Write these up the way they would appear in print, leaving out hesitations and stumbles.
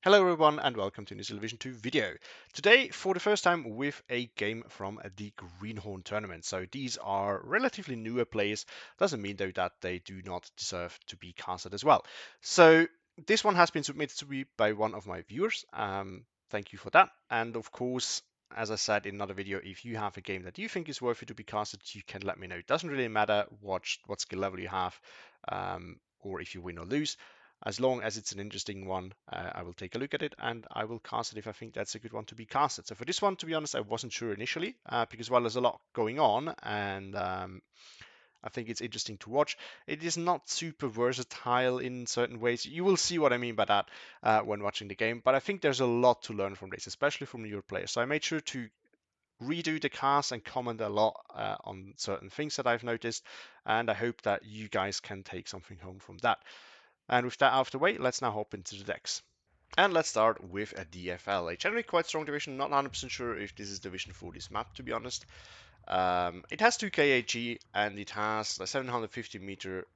Hello everyone and welcome to this Division 2 video. Today, for the first time, with a game from the Greenhorn tournament. So these are relatively newer players. Doesn't mean though that they do not deserve to be casted as well. So this one has been submitted to me by one of my viewers. Thank you for that. And of course, as I said in another video, if you have a game that you think is worthy to be casted, you can let me know. It doesn't really matter what skill level you have, or if you win or lose. As long as it's an interesting one, I will take a look at it and I will cast it if I think that's a good one to be casted. So for this one, to be honest, I wasn't sure initially because while there's a lot going on and I think it's interesting to watch, it is not super versatile in certain ways. You will see what I mean by that when watching the game, but I think there's a lot to learn from this, especially from newer players. So I made sure to redo the cast and comment a lot on certain things that I've noticed, and I hope that you guys can take something home from that. And with that out of the way, let's now hop into the decks. And let's start with a DFL, a generally quite strong division. Not 100% sure if this is division for this map, to be honest. It has 2 kg and it has a 750-meter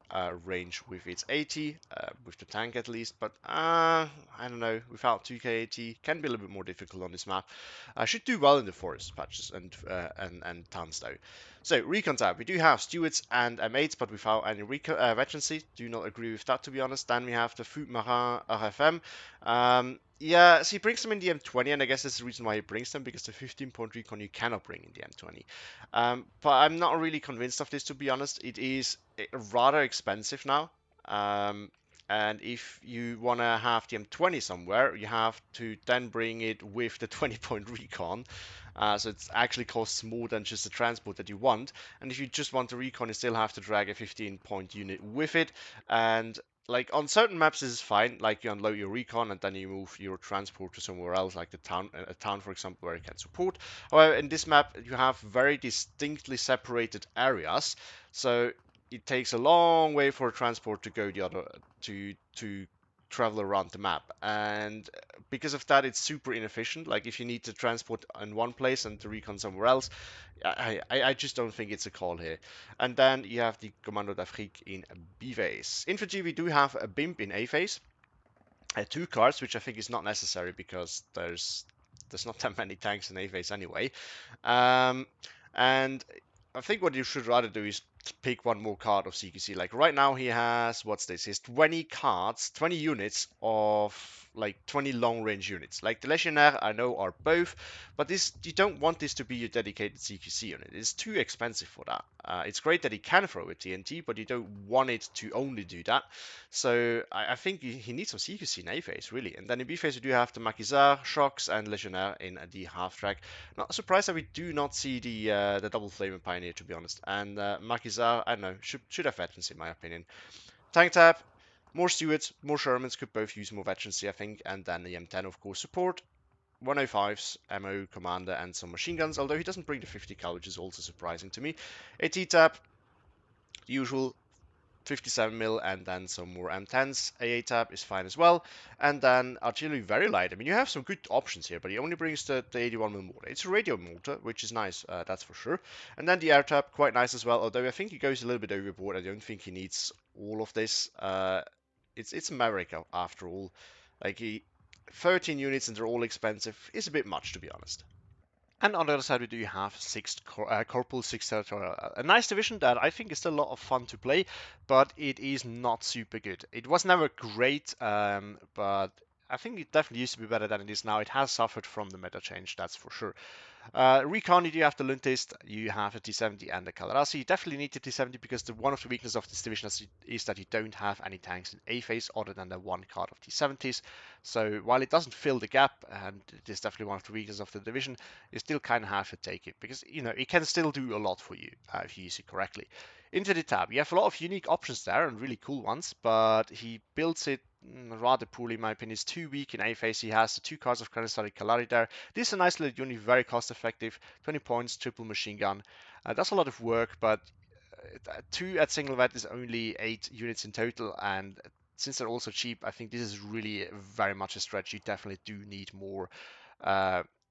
range with its 80, with the tank at least, but I don't know, without 2 kg can be a little bit more difficult on this map. I should do well in the forest patches and towns though. So recon tab, we do have stewards and mates, but without any veterancy. Do not agree with that, to be honest. Then we have the Food Marin RFM. Yeah, so he brings them in the M20, and I guess that's the reason why he brings them, because the 15-point recon you cannot bring in the M20. But I'm not really convinced of this, to be honest. It is rather expensive now. Um, and if you want to have the M20 somewhere, you have to then bring it with the 20-point recon. So it actually costs more than just the transport that you want. And if you just want the recon, you still have to drag a 15-point unit with it. And like on certain maps, this is fine. Like you unload your recon and then you move your transport to somewhere else, like the town, a town, for example, where it can support. However, in this map, you have very distinctly separated areas. So it takes a long way for a transport to go the other to travel around the map, and because of that it's super inefficient. Like if you need to transport in one place and to recon somewhere else, I just don't think it's a call here. And then you have the Commando d'Afrique in B phase. Infantry, we do have a BIMP in A phase, two cards, which I think is not necessary because there's not that many tanks in A phase anyway. Um, and I think what you should rather do is pick one more card of CQC. Like right now he has, what's this? He has 20 cards, 20 units of like 20 long range units. Like the Legionnaire I know are both, but this you don't want this to be your dedicated CQC unit. It's too expensive for that. It's great that he can throw a TNT, but you don't want it to only do that. So I think he needs some CQC in A phase, really. And then in B phase, we do have the Maquisard, Shocks, and Legionnaire in the half track. Not surprised that we do not see the double flame Pioneer, to be honest. And Maquisard, I don't know, should have veterans in my opinion. Tank tab, more Stewards, more Shermans could both use more veterancy, I think. And then the M10, of course, support. 105s, ammo, commander, and some machine guns, although he doesn't bring the 50 cal, which is also surprising to me. AT tab, usual 57 mil, and then some more M10s. AA tab is fine as well. And then artillery very light. I mean, you have some good options here, but he only brings the 81 mil mortar. It's a radio mortar, which is nice, that's for sure. And then the air tab, quite nice as well, although I think he goes a little bit overboard. I don't think he needs all of this. It's Maverick after all. Like, 13 units and they're all expensive is a bit much, to be honest. And on the other side, we do have Corpul VI Teritorial, a nice division that I think is still a lot of fun to play, but it is not super good. It was never great, but I think it definitely used to be better than it is now. It has suffered from the meta change, that's for sure. Recon, you do have the Luntist, you have a T70 and a Calarasi. You definitely need the T70 because one of the weaknesses of this division is that you don't have any tanks in A phase other than the one card of T70s. So while it doesn't fill the gap, and it is definitely one of the weaknesses of the division, you still kind of have to take it because it can still do a lot for you if you use it correctly. Into the tab, you have a lot of unique options there and really cool ones, but he builds it rather poorly in my opinion. It's too weak in A phase. He has the two cards of Chronostatic Kalari there. This is a nice little unit, very cost effective. 20 points, triple machine gun. That's a lot of work, but 2 at single vet is only 8 units in total, and since they're also cheap, I think this is really very much a stretch. You definitely do need more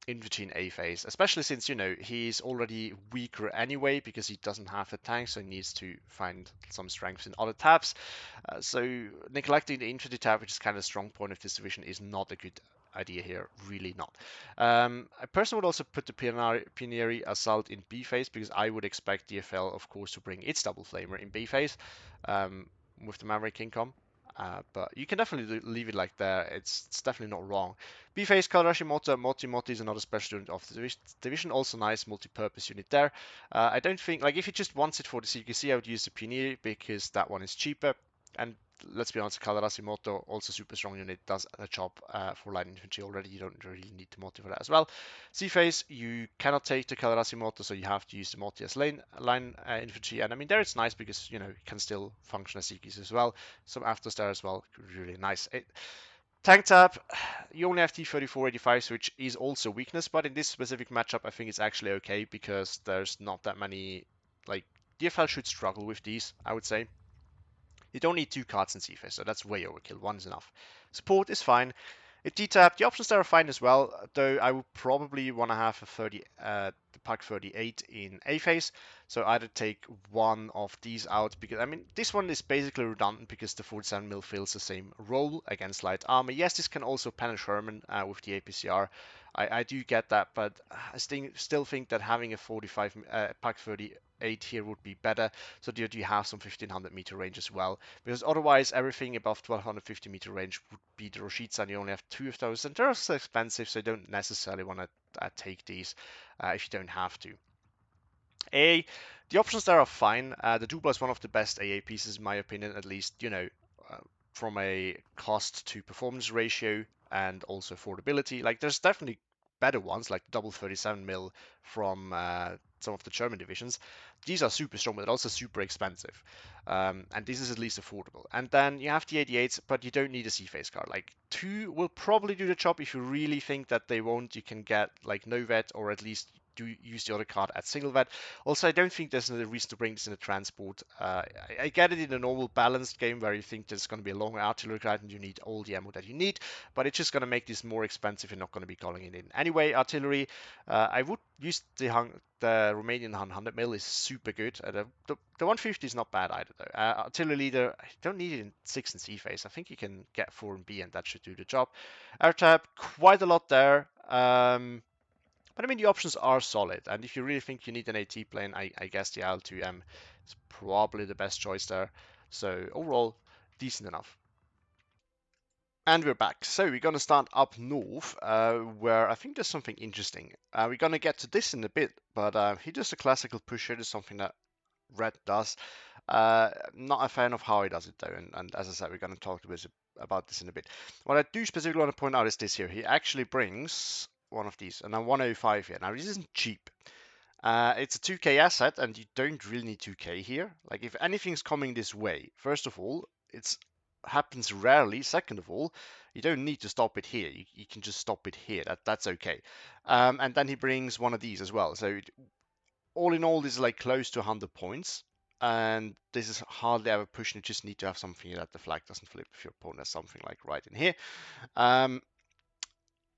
infantry in A phase, especially since, you know, he's already weaker anyway because he doesn't have the tank, so he needs to find some strengths in other tabs. So neglecting the infantry tab, which is kind of a strong point of this division, is not a good idea here, really not. I personally would also put the Pioneer Assault in B phase because I would expect DFL, of course, to bring its double flamer in B phase with the Maverick Income. But you can definitely leave it like that. It's definitely not wrong. B-Phase Kalarashi Moti is another special unit of the division. Also nice multi-purpose unit there. I don't think, like, if you just want it for the CQC, I would use the Pioneer because that one is cheaper. And let's be honest, Kalarasi Moto, also super strong unit, does a job for light infantry already. You don't really need the Moti for that as well. C-Phase, you cannot take the Kalarasi Moto, so you have to use the Moti as line infantry. And I mean, there it's nice because, you know, it can still function as CQs as well. Some afters there as well, really nice. Tank tab, you only have T-34-85, which is also weakness, but in this specific matchup, I think it's actually okay because there's not that many, like, DFL should struggle with these, I would say. You don't need two cards in C-Phase, so that's way overkill. One is enough. Support is fine. It T-tab, the options there are fine as well, though I would probably want to have the Pack 38 in A phase. So either take one of these out because I mean this one is basically redundant because the 47 mil fills the same role against light armor. Yes, this can also pen Sherman with the APCR. I do get that, but I still think that having a 45 Pack 38 here would be better. So that you have some 1500-meter range as well, because otherwise everything above 1250-meter range would be the Rashid's, and you only have two of those, and they're also expensive, so you don't necessarily want to take these if you don't have to. The options there are fine. The Dupla is one of the best AA pieces in my opinion, at least, you know, uh, from a cost to performance ratio and also affordability. Like there's definitely better ones like the double 37 mil from some of the German divisions. These are super strong, but also super expensive. And this is at least affordable. And then you have the 88s, but you don't need a C-phase card. Like two will probably do the job if you really think that they won't. You can get like no vet or at least do use the other card at single vet. Also, I don't think there's a reason to bring this in a transport. I get it in a normal balanced game where you think there's going to be a long artillery card and you need all the ammo that you need, but it's just going to make this more expensive. You're not going to be calling it in. Anyway, artillery, I would use the Romanian 100 mil is super good. The 150 is not bad either though. Artillery leader, I don't need it in 6 and C phase. I think you can get 4 and B and that should do the job. Air tab, quite a lot there. But I mean, the options are solid, and if you really think you need an AT plane, I guess the IL-2M is probably the best choice there. So overall, decent enough. And we're back. So we're going to start up north, where I think there's something interesting. We're going to get to this in a bit, but he does a classical pusher. Is something that Red does. Not a fan of how he does it though, and as I said, we're going to talk about this in a bit. What I do specifically want to point out is this here. He actually brings one of these, and I'm 105 here. Now this isn't cheap. It's a 2k asset, and you don't really need 2k here. Like if anything's coming this way, first of all, it's happens rarely. Second of all, you don't need to stop it here. You can just stop it here. That's okay. And then he brings one of these as well. So all in all, this is like close to 100 points. And this is hardly ever pushing. You just need to have something that the flag doesn't flip if your opponent has something like right in here.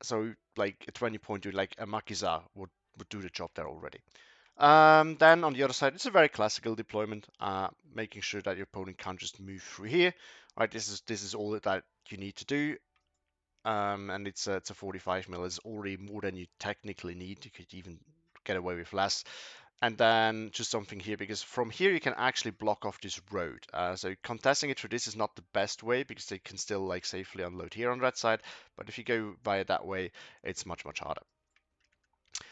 So like a 20 point dude like a Makiza would do the job there already. Then on the other side, it's a very classical deployment, making sure that your opponent can't just move through here. Right, this is all that you need to do. And it's a 45 mil. It's already more than you technically need. You could even get away with less. And then just something here, because from here you can actually block off this road. So contesting it through this is not the best way because they can still like safely unload here on that side. But if you go via that way, it's much harder.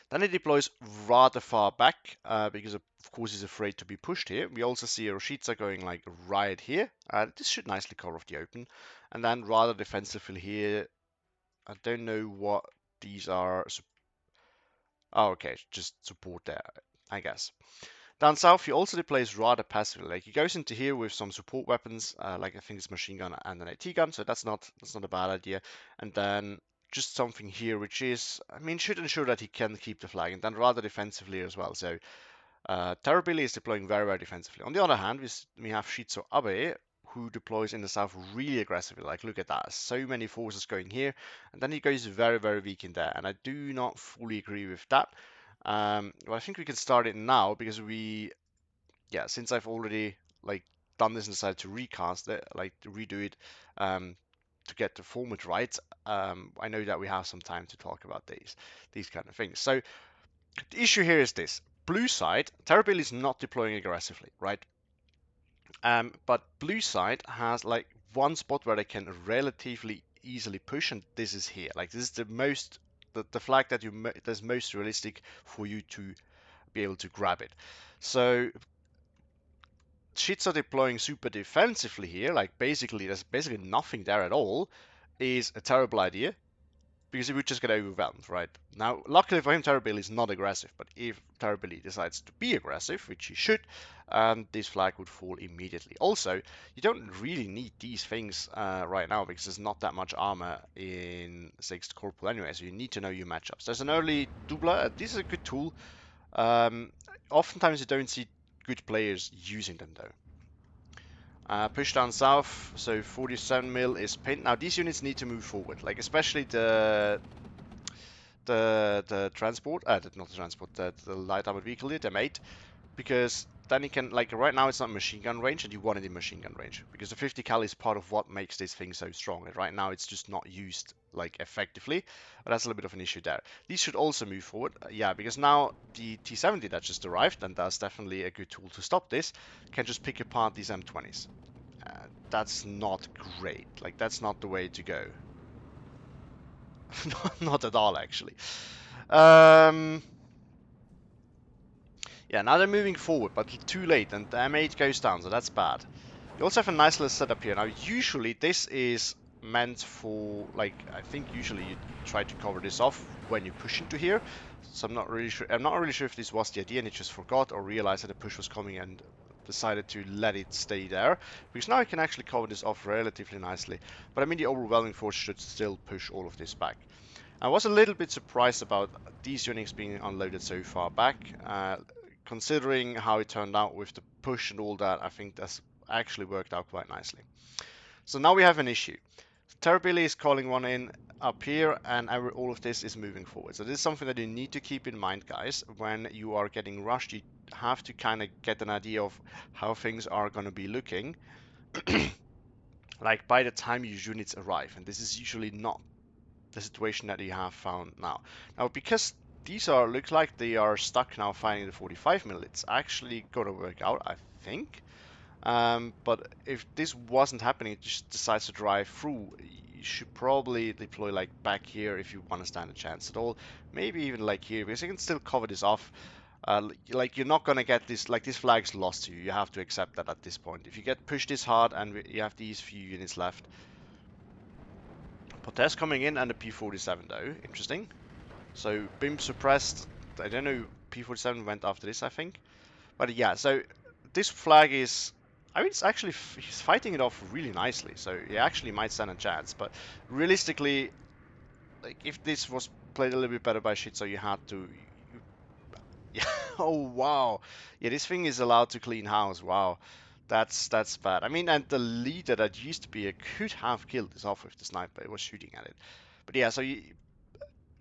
Then he deploys rather far back because of course he's afraid to be pushed here. We also see Roshitsa going like right here. This should nicely cover off the open. And then rather defensively here, I don't know what these are. Oh, okay, just support there, I guess. Down south, he also deploys rather passively. Like he goes into here with some support weapons, like I think it's machine gun and an AT gun, so that's not a bad idea. And then just something here, which is, I mean, should ensure that he can keep the flag, and then rather defensively as well. So Terrorbilly is deploying very defensively. On the other hand, we have Schizo Abe, who deploys in the south really aggressively. Like, look at that. So many forces going here. And then he goes very, very weak in there. And I do not fully agree with that. Well, I think we can start it now because since I've already like done this and decided to recast it, like to redo it to get the format right, I know that we have some time to talk about these kind of things. So the issue here is this. Blue side, Terrabil is not deploying aggressively, right? But blue side has like one spot where they can relatively easily push, and this is here. Like this is the flag that that's most realistic for you to be able to grab it. So Schizo deploying super defensively here, like basically there's basically nothing there at all, is a terrible idea because he would just get overwhelmed, right? Now, luckily for him, Terrabil is not aggressive, but if Terrabil decides to be aggressive, which he should, this flag would fall immediately. Also, you don't really need these things right now because there's not that much armor in 6th Corpul anyway, so you need to know your matchups. There's an early doubler. This is a good tool. Oftentimes you don't see good players using them though. Push down south, so 47 mil is pinned. Now these units need to move forward, like especially the transport, not the transport, the light armored vehicle here, the mate, because then you can, like right now it's not machine gun range and you want it in machine gun range, because the 50 cal is part of what makes this thing so strong, and right now it's just not used like effectively, but that's a little bit of an issue there. These should also move forward, yeah, because now the T-70 that just arrived, and that's definitely a good tool to stop this, can just pick apart these M20s. That's not great, like that's not the way to go. Not at all, actually. Yeah, now they're moving forward, but too late, and the M8 goes down, so that's bad. You also have a nice little setup here. Now, usually this is meant for, like, I think usually you try to cover this off when you push into here. So I'm not really sure. I'm not really sure if this was the idea and it just forgot or realized that the push was coming and decided to let it stay there. Because now I can actually cover this off relatively nicely. But I mean, the overwhelming force should still push all of this back. I was a little bit surprised about these units being unloaded so far back. Considering how it turned out with the push and all that, I think that's actually worked out quite nicely. So now we have an issue. Terrabil is calling one in up here, and all of this is moving forward. So this is something that you need to keep in mind, guys. When you are getting rushed, you have to kind of get an idea of how things are going to be looking like by the time your units arrive, and this is usually not the situation that you have found now. Now, because these looks like they are stuck now fighting the 45 mil, it's actually gonna work out, I think. But if this wasn't happening, it just decides to drive through, you should probably deploy like back here if you want to stand a chance at all. Maybe even like here, because you can still cover this off. Like you're not gonna get this, like this flag's lost to you. You have to accept that at this point. If you get pushed this hard and you have these few units left, Potes coming in and a P47 though, interesting. So BIM suppressed, I don't know, P47 went after this I think. But yeah, so this flag is, I mean it's actually, he's fighting it off really nicely, so he actually might stand a chance. But realistically, like if this was played a little bit better by Schizo, you had to, yeah, oh wow. Yeah, this thing is allowed to clean house, wow. That's bad. I mean, and the leader that used to be a could have killed this off with the sniper. It was shooting at it. But yeah, so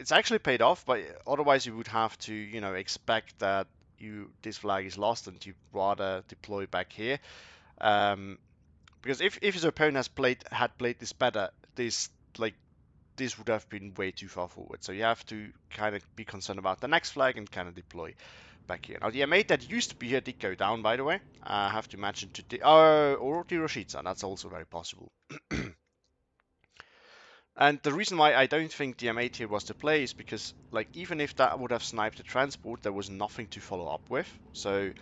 it's actually paid off. But otherwise, you would have to, expect that this flag is lost and you rather deploy back here. Because if his opponent had played this better, this would have been way too far forward. So you have to kind of be concerned about the next flag and kind of deploy back here. Now the M8 that used to be here did go down, by the way. I have to mention to or the Roshitsa, that's also very possible. And the reason why I don't think the M8 here was the play is because, like, even if that would have sniped the transport, there was nothing to follow up with. So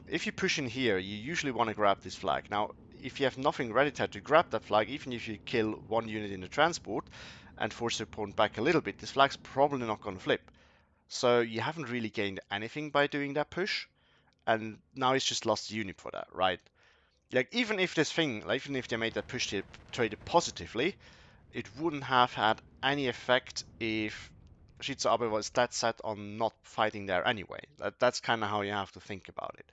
if you push in here, you usually want to grab this flag. Now, if you have nothing ready to grab that flag, even if you kill one unit in the transport and force your opponent back a little bit, this flag's probably not going to flip. So you haven't really gained anything by doing that push, and now it's just lost the unit for that, right? Like even if this thing, like even if they made that push to trade it positively, it wouldn't have had any effect if Schizo Abe was that set on not fighting there anyway. That's kind of how you have to think about it.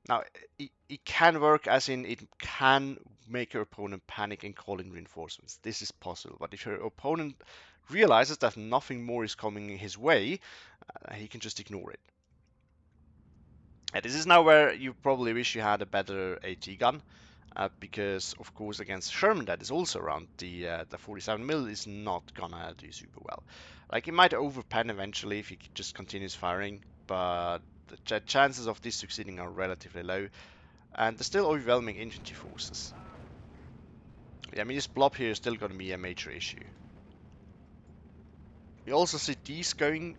Now, it can work, as in it can make your opponent panic and call in reinforcements. This is possible, but if your opponent realizes that nothing more is coming his way, he can just ignore it. And this is now where you probably wish you had a better AT gun, because of course against Sherman that is also around, the 47mm is not gonna do super well. Like, it might overpen eventually if he just continues firing, but the chances of this succeeding are relatively low, and there's still overwhelming infantry forces. Yeah, I mean, this blob here is still gonna be a major issue. We also see these going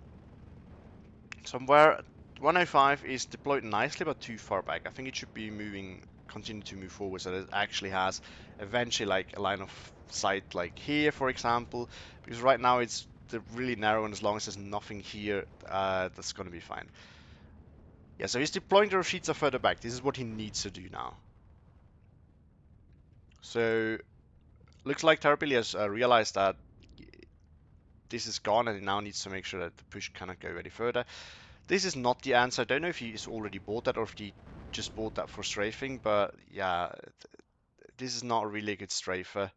somewhere. 105 is deployed nicely, but too far back. I think it should be continue to move forward, so that it actually has eventually like a line of sight, like here, for example. Because right now it's really narrow, and as long as there's nothing here, that's going to be fine. Yeah, so he's deploying the Rashida further back. This is what he needs to do now. So looks like Terrapilli has realized that this is gone, and he now needs to make sure that the push cannot go any further. This is not the answer. I don't know if he's already bought that or if he just bought that for strafing, but yeah, this is not really a good strafer.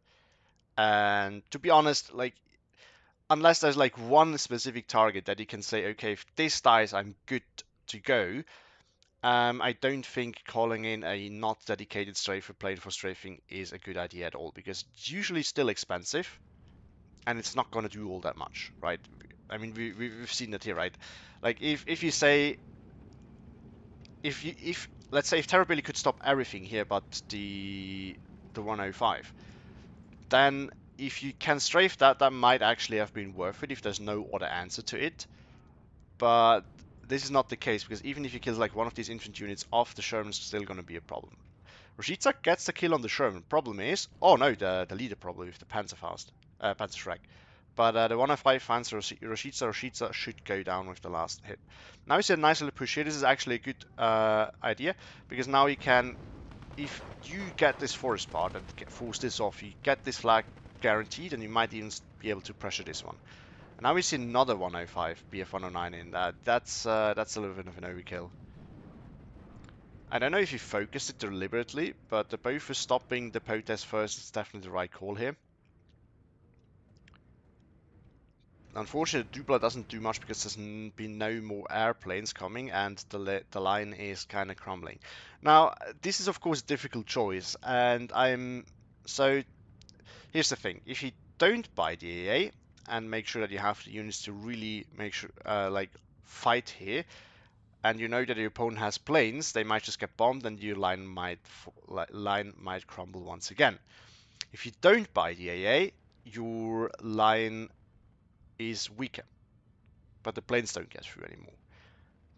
And to be honest, like, unless there's like one specific target that you can say, okay, if this dies, I'm good to go. I don't think calling in a not dedicated strafer plane for strafing is a good idea at all, because it's usually still expensive and it's not going to do all that much, right? I mean, we've seen that here, right? Like, if you say, if let's say if Terrapilli could stop everything here but the 105, then if you can strafe that, that might actually have been worth it if there's no other answer to it. But this is not the case, because even if you kill like one of these infantry units off, the Sherman's still going to be a problem. Rashida gets the kill on the Sherman. Problem is, oh no, the leader probably with the Panzerfaust, Panzerschreck. But the 105 Panzer Rashida should go down with the last hit. Now you see a nice little push here. This is actually a good idea, because now you can, if you get this forest part and force this off, you get this flag guaranteed, and you might even be able to pressure this one. And now we see another 105 BF-109 in. That's a little bit of an overkill. I don't know if he focused it deliberately, but the bow for stopping the protest first is definitely the right call here. Unfortunately, Dubla doesn't do much because there's been no more airplanes coming, and the line is kind of crumbling. Now, this is of course a difficult choice, and so here's the thing: if you don't buy the AA and make sure that you have the units to really make sure, like, fight here, and you know that your opponent has planes, they might just get bombed, and your line might crumble once again. If you don't buy the AA, your line is weaker, but the planes don't get through anymore.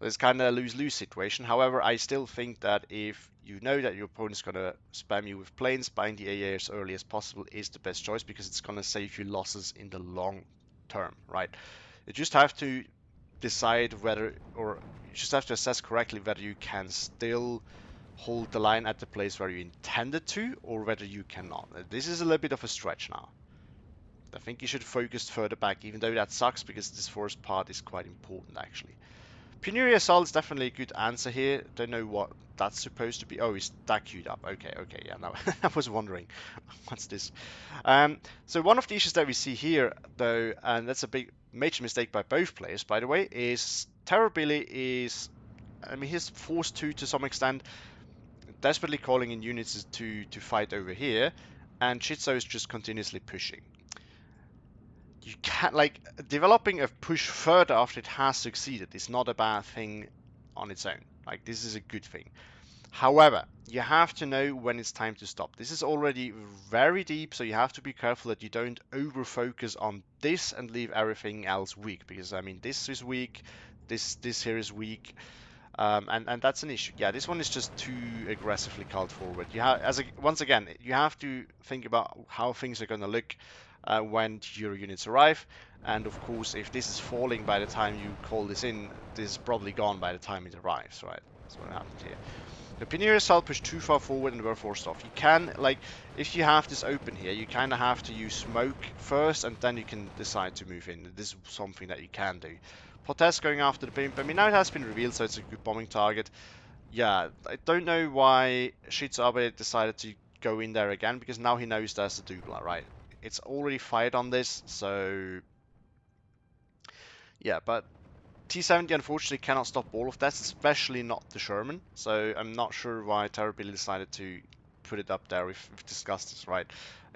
It's kind of a lose-lose situation. However, I still think that if you know that your opponent's going to spam you with planes, buying the AA as early as possible is the best choice, because it's going to save you losses in the long term, right? You just have to decide whether, or you just have to assess correctly whether you can still hold the line at the place where you intended to, or whether you cannot. This is a little bit of a stretch now. I think you should focus further back, even though that sucks, because this forest part is quite important actually. Penury Assault is definitely a good answer here. Don't know what that's supposed to be. Oh, is that queued up? Okay, yeah, now I was wondering, what's this? So one of the issues that we see here, though, and that's a big major mistake by both players, by the way, is Terrorbilly is, I mean, he's forced to some extent, desperately calling in units to fight over here, and Schizo is just continuously pushing. You can't, like, developing a push further after it has succeeded is not a bad thing on its own. Like, this is a good thing. However, you have to know when it's time to stop. This is already very deep, so you have to be careful that you don't over focus on this and leave everything else weak, because I mean, this is weak, this here is weak, and that's an issue. Yeah, this one is just too aggressively called forward. Once again, you have to think about how things are going to look when your units arrive, and of course, if this is falling by the time you call this in, this is probably gone by the time it arrives, right? That's what happened here. The Pineer Assault pushed too far forward and were forced off. You can, like, if you have this open here, you kind of have to use smoke first, and then you can decide to move in. This is something that you can do. Potez going after the pimp. I mean, now it has been revealed, so it's a good bombing target. yeah, I don't know why Schizo Abe decided to go in there again, because now he knows there's a Dubla, right? It's already fired on this, so yeah, but T70 unfortunately cannot stop all of that, especially not the Sherman, so I'm not sure why Terrorbilly decided to put it up there. We've discussed this, right?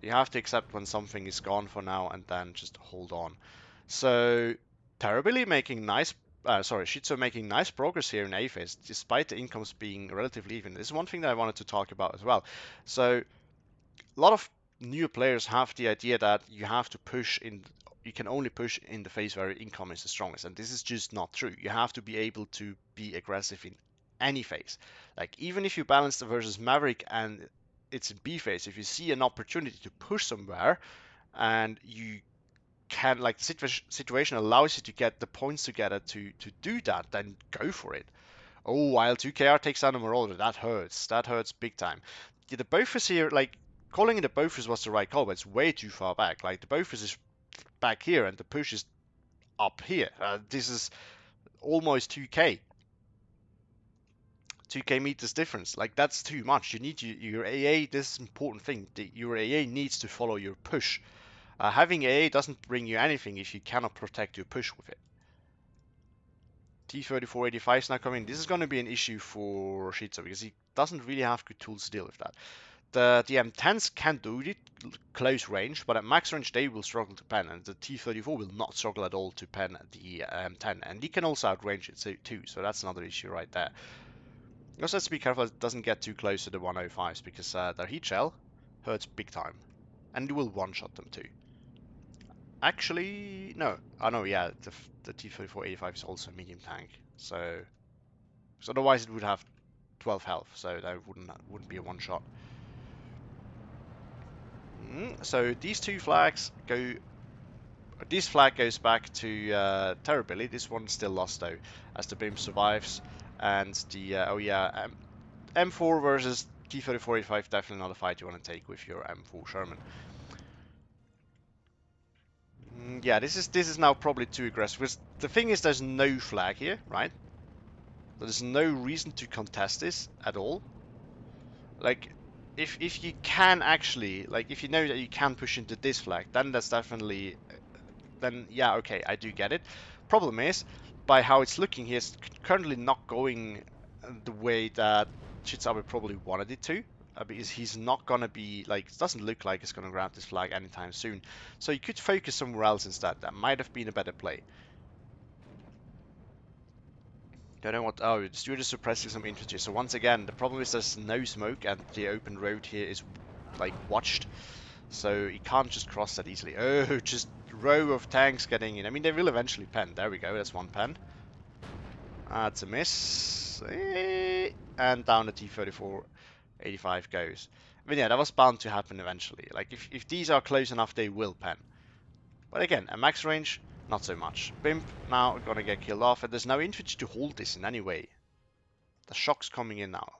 You have to accept when something is gone for now and then just hold on. So Terrorbilly making nice, sorry, Schizo making nice progress here in A phase, despite the incomes being relatively even. This is one thing that I wanted to talk about as well. So a lot of new players have the idea that you have to push in, you can only push in the phase where income is the strongest, and this is just not true. You have to be able to be aggressive in any phase. Like even if you balance the versus Maverick and it's in B phase, if you see an opportunity to push somewhere and you can, like the situation allows you to get the points together to do that, then go for it. Oh, while 2KR takes down a Marauder, that hurts. That hurts big time. Yeah, the Bofus here, like, calling it a Bofus was the right call, but it's way too far back. Like, the Bofus is back here, and the push is up here. This is almost 2K. 2K meters difference. Like, that's too much. You need your AA, this is important thing. Your AA needs to follow your push. Having AA doesn't bring you anything if you cannot protect your push with it. T-3485 is now coming. This is going to be an issue for Schizo because he doesn't really have good tools to deal with that. The M10s can do it close range, but at max range they will struggle to pen, and the T-34 will not struggle at all to pen the M10, and he can also outrange it too, so that's another issue right there. You also have to be careful it doesn't get too close to the 105s, because their heat shell hurts big time, and it will one-shot them too. Actually, no. Oh no, yeah, the T-3485 is also a medium tank, so otherwise it would have 12 health, so that wouldn't be a one-shot. So these two flags go. This flag goes back to Terrorbilly. This one's still lost though, as the beam survives. And the oh yeah, M4 versus T-3485 definitely not a fight you want to take with your M4 Sherman. Yeah, this is now probably too aggressive. Because the thing is, there's no flag here, right? There's no reason to contest this at all. Like, if you can actually, like, if you know that you can push into this flag, then that's definitely, then yeah, okay, I do get it. Problem is, by how it's looking here, it's currently not going the way that Schizo Abe probably wanted it to. Because he's not gonna be, like, it doesn't look like he's gonna grab this flag anytime soon. So you could focus somewhere else instead. That might have been a better play. Don't know what. Oh, the steward is suppressing some infantry. So once again, the problem is there's no smoke and the open road here is like watched, so he can't just cross that easily. Oh, just row of tanks getting in. I mean, they will eventually pen. There we go. That's one pen. That's a miss. And down the T-34-85 goes. I mean, yeah, that was bound to happen eventually. Like, if these are close enough, they will pen. But again, at max range, not so much. Bimp now gonna get killed off, and there's no infantry to hold this in any way. The shock's coming in now.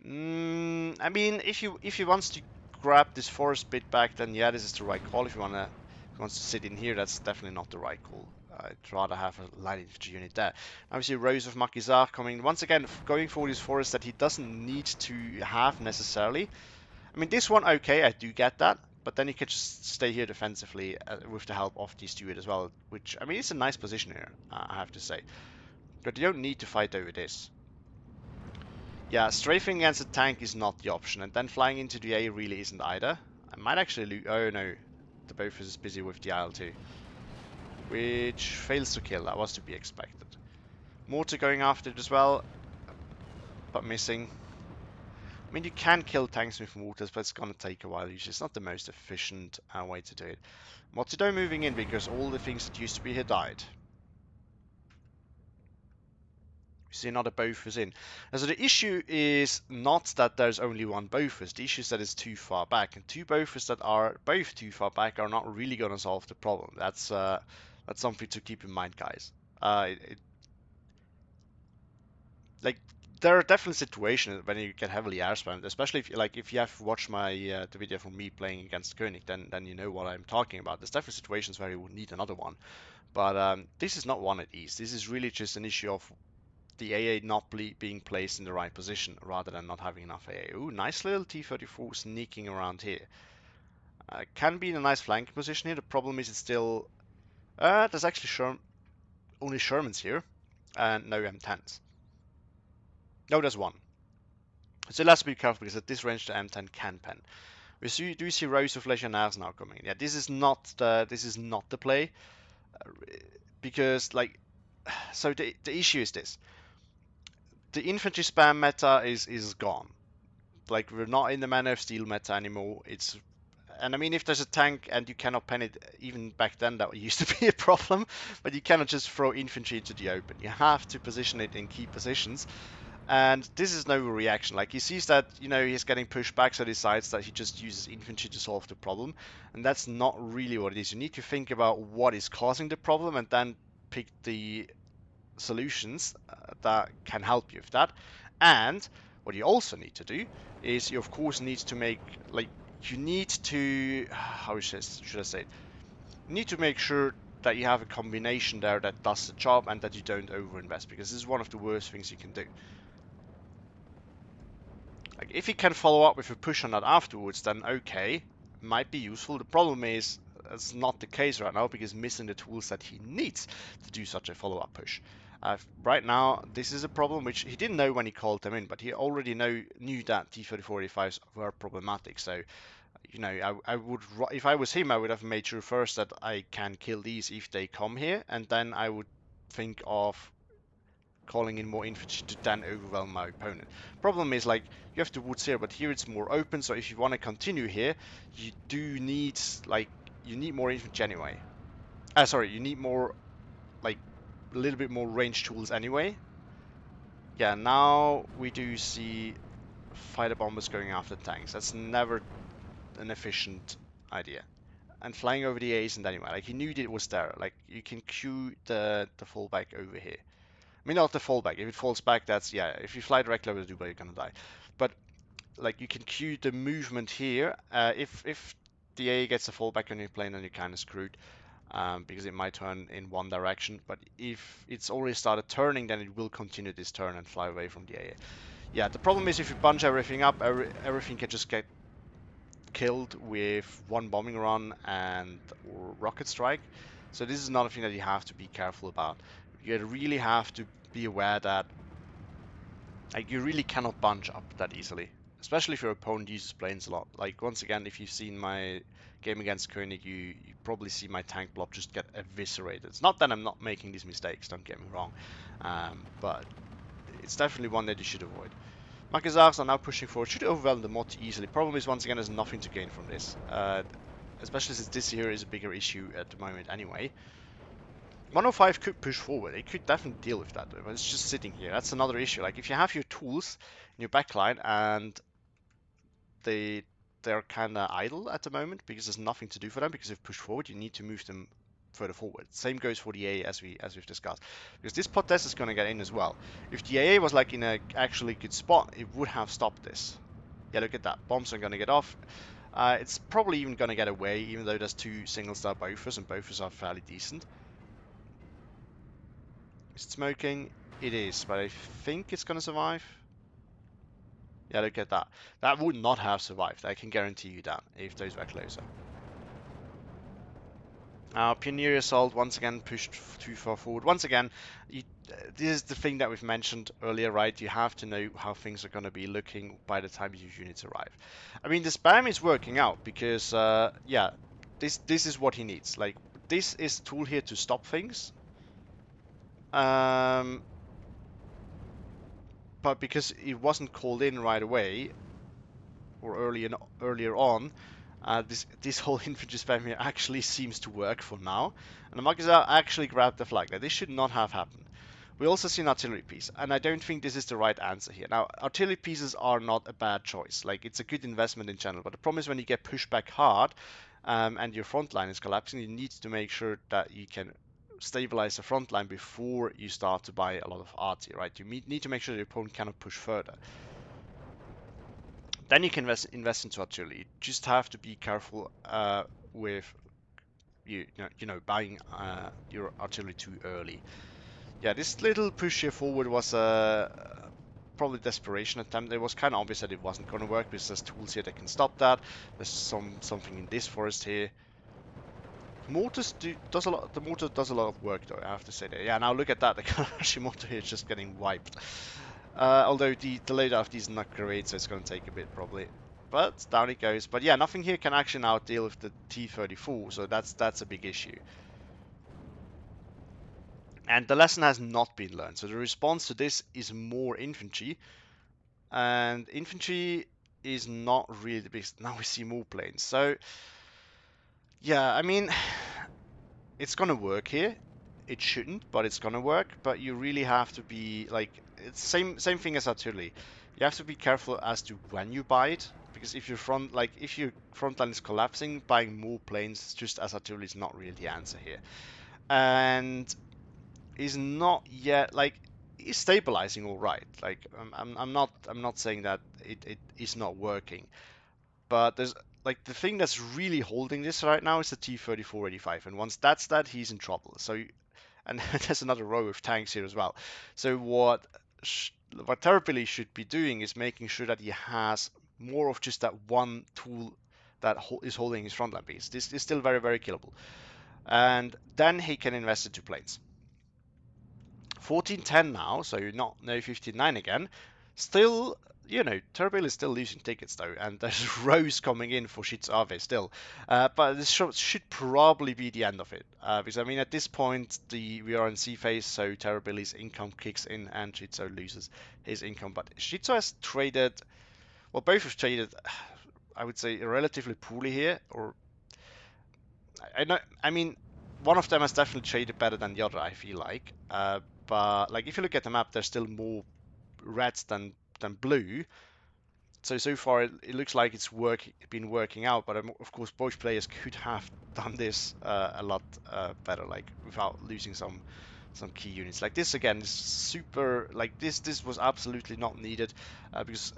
I mean, if he wants to grab this forest bit back, then yeah, this is the right call. If he wants to sit in here, that's definitely not the right call. I'd rather have a light infantry unit there. Obviously, Rose of Maquisard coming once again, going for this forest that he doesn't need to have necessarily. I mean, this one, okay, I do get that, but then he could just stay here defensively with the help of the steward as well, which, I mean, it's a nice position here, I have to say. But you don't need to fight over this. Yeah, strafing against a tank is not the option, and then flying into the A really isn't either. I might actually lose. Oh no, the Bofus is busy with the IL-2, which fails to kill. That was to be expected. Mortar going after it as well, but missing. I mean, you can kill tanks with mortars, but it's gonna take a while. Usually, it's not the most efficient way to do it. Motido moving in because all the things that used to be here died. We see another Bofus in. And so the issue is not that there's only one Bofus. The issue is that it's too far back. And two Bofus that are both too far back are not really going to solve the problem. That's something to keep in mind, guys. Like, there are definitely situations when you get heavily air spammed, especially if you have watched my the video from me playing against Koenig, then you know what I'm talking about. There's definitely situations where you would need another one. But this is not one of these. This is really just an issue of the AA not being placed in the right position rather than not having enough AA. Ooh, nice little T-34 sneaking around here. Can be in a nice flanking position here. The problem is it's still... there's actually only Shermans here, and no M10s. No, there's one. So let's be careful because at this range the M10 can pen. Do see rows of Legionnaires now coming. Yeah, this is not the play, because like, so the issue is this: the infantry spam meta is gone. Like, we're not in the Man of Steel meta anymore. And I mean, if there's a tank and you cannot pen it, even back then that used to be a problem, but you cannot just throw infantry into the open. You have to position it in key positions. And this is no reaction. Like, he sees that, he's getting pushed back, so decides that he just uses infantry to solve the problem. And that's not really what it is. You need to think about what is causing the problem and then pick the solutions that can help you with that. And what you also need to do is you, of course, need to make, like, you need to, how should I say it? You need to make sure that you have a combination there that does the job and that you don't overinvest, because this is one of the worst things you can do. Like, if he can follow up with a push on that afterwards, then okay, might be useful. The problem is that's not the case right now, because missing the tools that he needs to do such a follow-up push. Right now, this is a problem which he didn't know when he called them in, but he already knew that T-34-85s were problematic. So, I would, if I was him, I would have made sure first that I can kill these if they come here, and then I would think of calling in more infantry to then overwhelm my opponent. Problem is, like, you have the woods here, but here it's more open, so if you want to continue here, you do need, like, you need more infantry anyway. Sorry, you need more, like, a little bit more range tools anyway. Yeah, now we do see fighter bombers going after tanks. That's never an efficient idea. And flying over the A isn't anyway. Like, he knew it was there. Like, you can queue the fallback over here. I mean, not the fallback. If it falls back, that's, yeah, if you fly directly over the Dubai, you're gonna die. But, like, you can queue the movement here. If the A gets a fallback on your plane, then you're kind of screwed, because it might turn in one direction. But if it's already started turning, then it will continue this turn and fly away from the A. Yeah, the problem is if you bunch everything up, everything can just get killed with one bombing run and or rocket strike. So this is another thing that you have to be careful about. You really have to be aware that, like, you really cannot bunch up that easily, especially if your opponent uses planes a lot. Like, once again, if you've seen my game against Koenig, you probably see my tank blob just get eviscerated. It's not that I'm not making these mistakes, don't get me wrong, but it's definitely one that you should avoid. Maquisards are now pushing forward, should overwhelm the mod easily. Problem is, once again, there's nothing to gain from this, especially since this here is a bigger issue at the moment anyway. 105 could push forward, it could definitely deal with that, but it's just sitting here. That's another issue. Like, if you have your tools in your backline and they're kind of idle at the moment because there's nothing to do for them, because they've pushed forward, you need to move them further forward. Same goes for the AA, as we've discussed, because this Podest is going to get in as well. If the AA was like in a actually good spot, it would have stopped this. Yeah, look at that. Bombs are going to get off. It's probably even going to get away, even though there's two single-star Bofors, and Bofors are fairly decent. Is it smoking? It is, but I think it's going to survive. Yeah, look at that. That would not have survived. I can guarantee you that, if those were closer. Pioneer Assault once again pushed too far forward. Once again, this is the thing that we've mentioned earlier, right? You have to know how things are going to be looking by the time your units arrive. I mean, the spam is working out because, yeah, this is what he needs. Like, this is a tool here to stop things. But because it wasn't called in right away, or earlier on, this whole infantry spam here actually seems to work for now. And the Maquisard actually grabbed the flag. Now, this should not have happened. We also see an artillery piece, and I don't think this is the right answer here. Now, artillery pieces are not a bad choice. Like, it's a good investment in general, but the problem is when you get pushed back hard, and your front line is collapsing, you need to make sure that you can stabilize the front line before you start to buy a lot of arty, right? You need to make sure the opponent cannot push further. Then you can invest into artillery. You just have to be careful with buying your artillery too early. Yeah, this little push here forward was probably desperation attempt. It was kind of obvious that it wasn't going to work because there's tools here that can stop that. There's something in this forest here. Does a lot. The mortar does a lot of work, though. I have to say that. Yeah, now look at that. The Kalashi mortar here is just getting wiped. Although the loadout of these is not great, so it's going to take a bit probably. But down it goes. But yeah, nothing here can actually now deal with the T-34, so that's a big issue. And the lesson has not been learned. So the response to this is more infantry, and infantry is not really the biggest. Now we see more planes. So yeah, I mean, it's gonna work here. It shouldn't, but it's gonna work. But you really have to be like, it's same thing as artillery. You have to be careful as to when you buy it, because if your front line is collapsing, buying more planes just as artillery is not really the answer here. And is not yet like, is stabilizing all right. Like I'm not saying that it is not working, but there's like the thing that's really holding this right now is the T-34-85, and once that's that, he's in trouble. So and there's another row of tanks here as well. So what Terrapilly should be doing is making sure that he has more of just that one tool that is holding his frontline base. This is still very, very killable, and then he can invest into planes. 14-10 now, so not no 15-9 again. Still, Terbil is still losing tickets though, and there's rows coming in for Schizo Abe still. But this should probably be the end of it, because I mean at this point we are in C phase, so Terrabili's income kicks in and Schizo loses his income. But Schizo has traded, well, both have traded, I would say, relatively poorly here, or I know, I mean, one of them has definitely traded better than the other, I feel like. But like if you look at the map, there's still more reds than blue. So far it looks like it's been working out. But of course, both players could have done this a lot better, like without losing some key units. Like this again is super. Like this was absolutely not needed because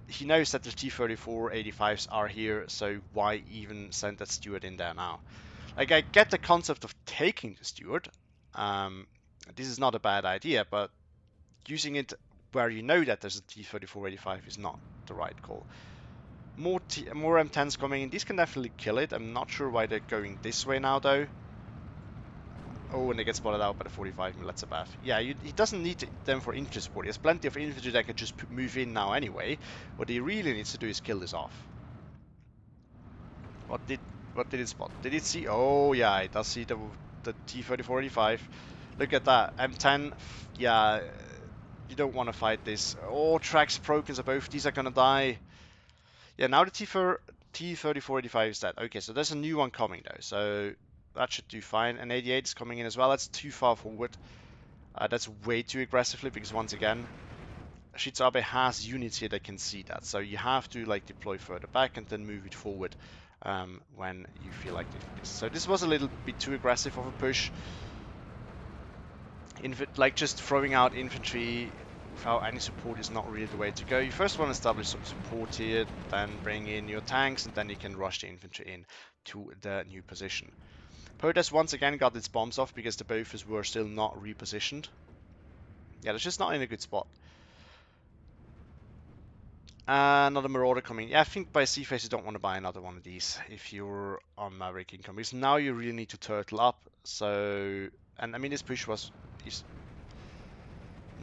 he knows that the T-34 85s are here. So why even send that steward in there now? Like I get the concept of taking the steward. Um, this is not a bad idea, but using it where you know that there's a T-34-85 is not the right call. More M10s coming in. These can definitely kill it. I'm not sure why they're going this way now, though. Oh, and they get spotted out by the 45 Milletzabath. Yeah, he doesn't need them for infantry support. He has plenty of infantry that can just move in now anyway. What he really needs to do is kill this off. What did it spot? Did it see? Oh yeah, it does see the T-34-85. Look at that. M10. Yeah, you don't want to fight this. Oh, tracks broken, so both these are gonna die. Yeah, now the T-34-85 is dead. Okay, so there's a new one coming though, so that should do fine. And 88 is coming in as well. That's too far forward. That's way too aggressively because once again, Schizo Abe has units here that can see that. So you have to like deploy further back and then move it forward when you feel like doing this. So this was a little bit too aggressive of a push. Like just throwing out infantry without any support is not really the way to go. You first want to establish some support here, then bring in your tanks, and then you can rush the infantry in to the new position. Protest once again got its bombs off because the Bofors were still not repositioned. Yeah, they're just not in a good spot. Another Marauder coming. Yeah, I think by C phase you don't want to buy another one of these if you're on Maverick income, because now you really need to turtle up. So, and I mean this push is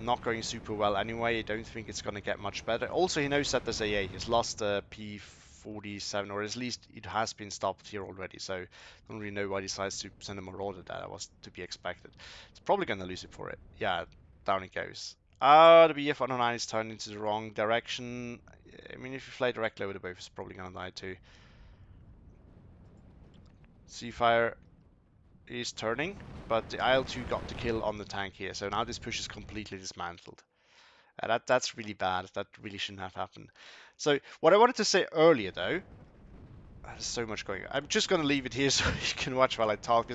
not going super well anyway. I don't think it's going to get much better. Also, he knows that there's AA. He's lost the P47, or at least it has been stopped here already. So, I don't really know why he decides to send a Marauder. That was to be expected. It's probably going to lose it for it. Yeah, down it goes. The BF-109 is turned into the wrong direction. I mean, if you fly directly over the boat, it's probably going to die too. Seafire is turning, but the IL-2 got the kill on the tank here. So now this push is completely dismantled. That's really bad. That really shouldn't have happened. So what I wanted to say earlier, though, there's so much going on. I'm just going to leave it here so you can watch while I talk.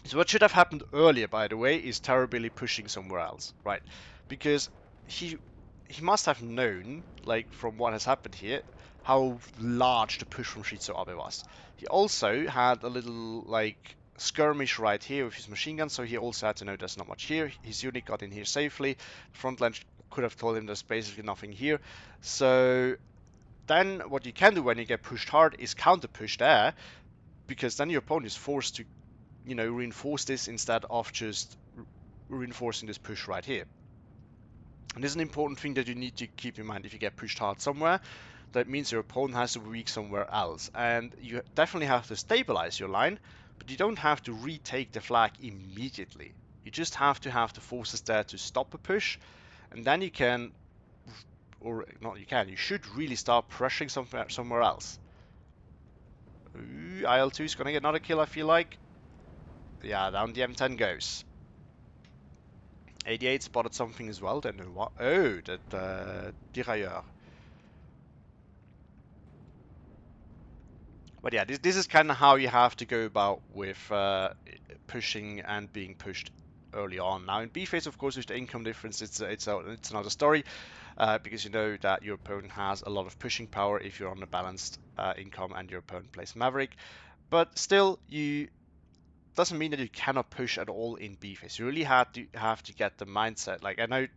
So what should have happened earlier, by the way, is Terrorbilly pushing somewhere else, right? Because he must have known, like from what has happened here, how large the push from Schizo Abe was. He also had a little like skirmish right here with his machine gun, so he also had to know there's not much here. His unit got in here safely. The front line could have told him there's basically nothing here. So then what you can do when you get pushed hard is counter push there, because then your opponent is forced to, reinforce this instead of just reinforcing this push right here. And this is an important thing that you need to keep in mind. If you get pushed hard somewhere, that means your opponent has to be weak somewhere else. And you definitely have to stabilize your line, but you don't have to retake the flag immediately. You just have to have the forces there to stop a push, and then you can, or not you can, you should really start pressuring somewhere else. Ooh, IL-2 is gonna get another kill, I feel like. Yeah, down the M10 goes. 88 spotted something as well, then what? Oh, that Derailleur. But yeah, this is kind of how you have to go about with pushing and being pushed early on. Now in B phase, of course, with the income difference, it's another story, because you know that your opponent has a lot of pushing power if you're on a balanced income and your opponent plays Maverick. But still, you doesn't mean that you cannot push at all in B phase. You really have to get the mindset. Like I'm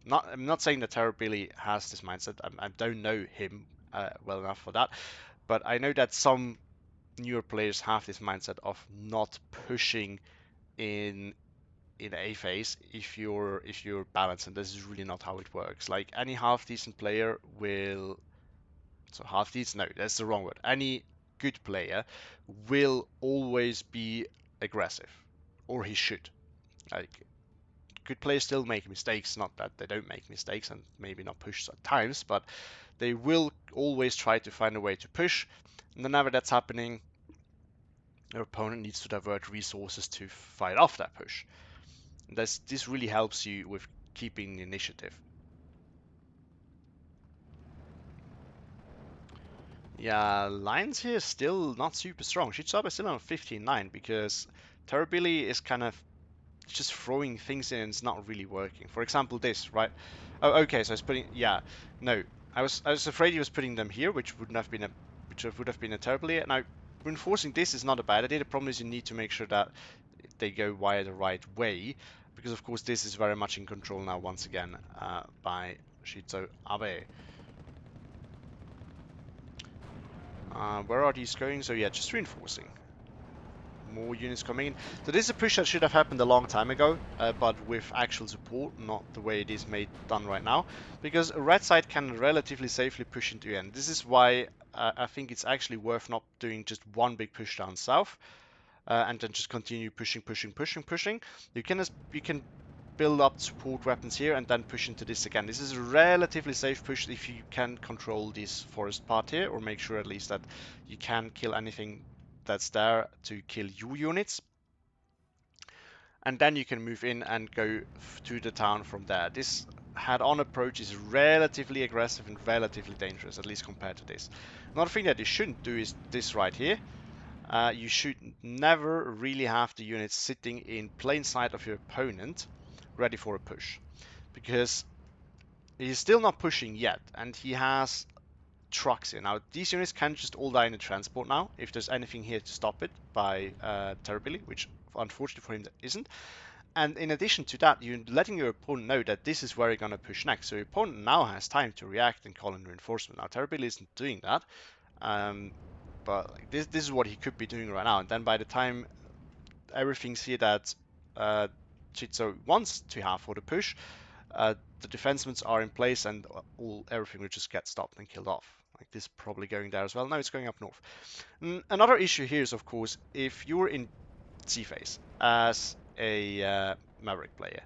not saying that Terrorbilly has this mindset. I don't know him well enough for that, but I know that some newer players have this mindset of not pushing in A phase if you're balanced, and this is really not how it works. Like any half decent player will, so half decent, no, that's the wrong word. Any good player will always be aggressive, or he should. Like good players still make mistakes, not that they don't make mistakes and maybe not push at times, but they will always try to find a way to push. And whenever that's happening, your opponent needs to divert resources to fight off that push. And this really helps you with keeping the initiative. Yeah, lines here still not super strong. Schizo Abe is still on 15-9 because Terrorbilly is kind of just throwing things in and it's not really working. For example, this, right? Oh, okay, so it's putting, yeah, no. I was afraid he was putting them here, which would have been a Terrorbilly. Now, reinforcing this is not a bad idea. The problem is you need to make sure that they go via the right way, because of course this is very much in control now once again by Schizo Abe. Where are these going? So yeah, just reinforcing. More units coming in. So this is a push that should have happened a long time ago, but with actual support, not the way it is done right now, because a red side can relatively safely push into end. This is why I think it's actually worth not doing just one big push down south, and then just continue pushing. You can build up support weapons here and then push into this again. This is a relatively safe push if you can control this forest part here, or make sure at least that you can kill anything that's there to kill your units. And then you can move in and go to the town from there. This head-on approach is relatively aggressive and relatively dangerous, at least compared to this. Another thing that you shouldn't do is this right here. You should never really have the units sitting in plain sight of your opponent ready for a push, because he's still not pushing yet and he has trucks here. Now these units can just all die in the transport now if there's anything here to stop it by Terrorbilly, which unfortunately for him there isn't. And in addition to that, you're letting your opponent know that this is where you're going to push next, so your opponent now has time to react and call in reinforcement. Now Terrorbilly isn't doing that, but like, this is what he could be doing right now, and then by the time everything's here that Schizo wants to have for the push, the defensements are in place and everything will just get stopped and killed off. Like this probably going there as well. No, it's going up north. Another issue here is, of course, if you're in C phase as a Maverick player,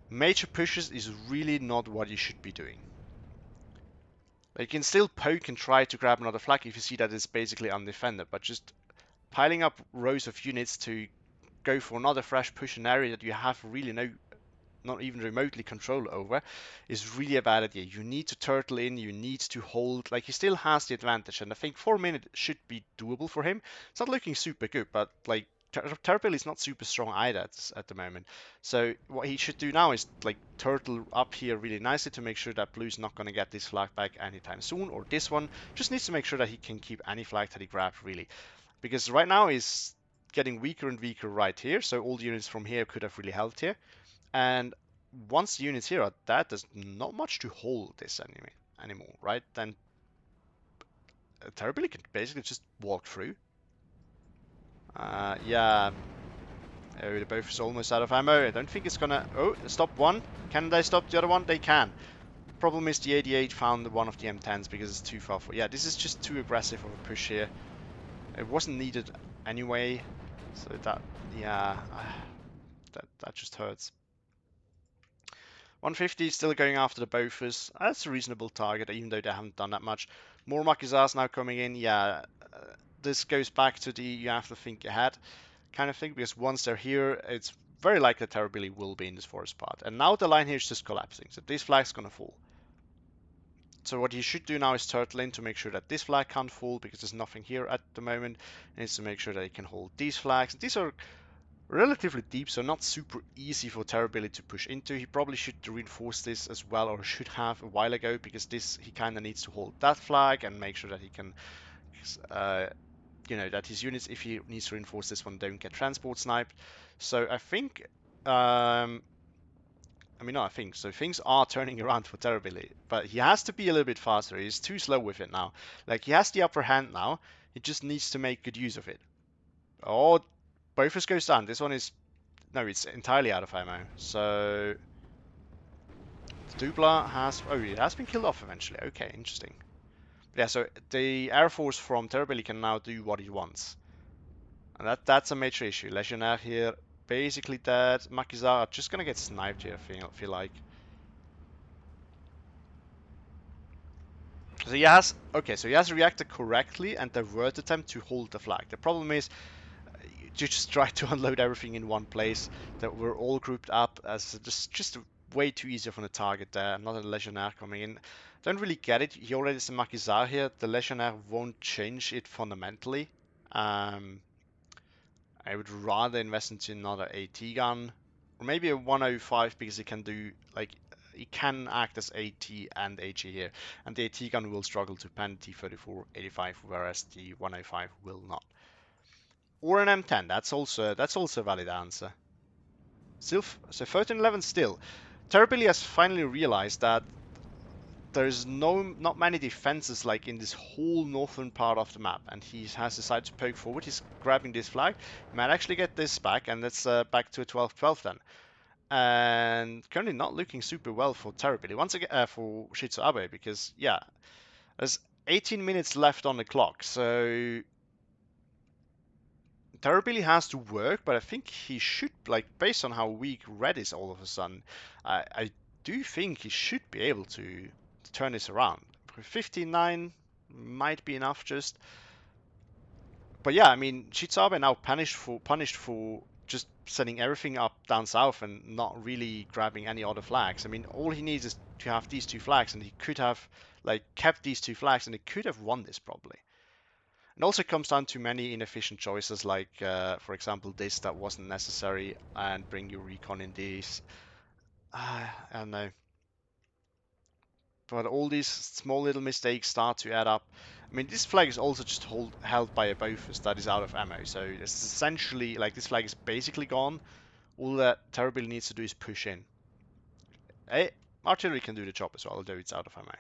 major pushes is really not what you should be doing. You can still poke and try to grab another flag if you see that it's basically undefended, but just piling up rows of units to go for another fresh push in an area that you have really not even remotely control over is really a bad idea. You need to turtle in, you need to hold, like he still has the advantage, and I think 4 minutes should be doable for him. It's not looking super good, but like Terrorbilly is not super strong either at the moment. So what he should do now is like turtle up here really nicely to make sure that blue's not going to get this flag back anytime soon, or this one just needs to make sure that he can keep any flag that he grabbed really. Because right now he's getting weaker and weaker right here, so all the units from here could have really helped here. And once the units here are dead, there's not much to hold this anymore, right? Then Terribly can basically just walk through. Yeah, oh, the both is almost out of ammo. I don't think it's gonna... Oh, stop one. Can they stop the other one? They can. Problem is the 88 found one of the M10s because it's too far for... Yeah, this is just too aggressive of a push here. It wasn't needed anyway. So that... Yeah, that just hurts. 150 still going after the Bofors. That's a reasonable target, even though they haven't done that much. More Makizars now coming in. Yeah, this goes back to the you have to think ahead kind of thing, because once they're here, it's very likely Terrorbilly will be in this forest part. And now the line here is just collapsing, so this flag's gonna fall. So what he should do now is turtle in to make sure that this flag can't fall, because there's nothing here at the moment. He needs to make sure that he can hold these flags. These are relatively deep, so not super easy for Terrorbilly to push into. He probably should reinforce this as well, or should have a while ago, because this he kind of needs to hold that flag and make sure that he can you know, that his units, if he needs to reinforce this one, don't get transport sniped. So I think, I mean, no, I think, so things are turning around for Terrorbilly, but he has to be a little bit faster. He's too slow with it now. Like, he has the upper hand now. He just needs to make good use of it. Oh, Bofors goes down. This one is, no, it's entirely out of ammo. So, Dubla has, oh, it has been killed off eventually. Okay, interesting. Yeah, so the Air Force from Terrorbilly can now do what he wants. And that's a major issue. Legionnaire here, basically dead. Makizar are just gonna get sniped here, I feel like. So he has, okay, so he has reacted correctly and diverted them to hold the flag. The problem is, you just try to unload everything in one place, that we're all grouped up as just way too easy from the target there. Not a Legionnaire coming in. Don't really get it. He already has a Makizar here. The Legionnaire won't change it fundamentally. I would rather invest into another AT gun, or maybe a 105, because it can do, like, it can act as AT and HE here, and the AT gun will struggle to pen T-34-85, whereas the 105 will not. Or an M10, that's also a valid answer. Still, so 1311 still. Terrorbilly has finally realized that there's not many defenses like in this whole northern part of the map, and he has decided to poke forward. He's grabbing this flag. He might actually get this back, and that's back to a 12-12 then. And currently not looking super well for Terrorbilly. Once again, for Schizo Abe, because yeah, there's 18 minutes left on the clock, so Terrorbilly has to work, but I think he should, like, based on how weak Red is all of a sudden, I do think he should be able to turn this around. 59 might be enough just. But yeah, I mean, Schizo Abe now punished for just sending everything up down south and not really grabbing any other flags. I mean, all he needs is to have these two flags, and he could have, like, kept these two flags, and he could have won this probably. It also comes down to many inefficient choices, like, for example, this that wasn't necessary, and bring your recon in these. I don't know. But all these small little mistakes start to add up. I mean, this flag is also just held by a Bofors that is out of ammo, so it's essentially, like, this flag is basically gone. All that Terrorbilly needs to do is push in. Artillery can do the job as well, although it's out of ammo.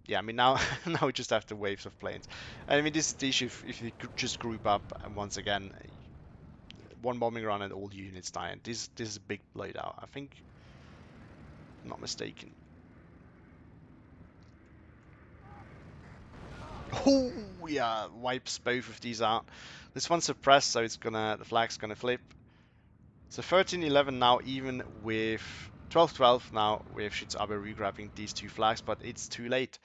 Yeah, I mean, now now we just have the waves of planes. I mean, this is the issue if you just group up, and once again, one bombing run and all the units die. And this is a big blowout, I think. Not mistaken. Oh yeah, wipes both of these out. This one's suppressed, so the flag's gonna flip. So 13-11 now, even with 12-12 now, with Schizo Abe regrabbing these two flags, but it's too late.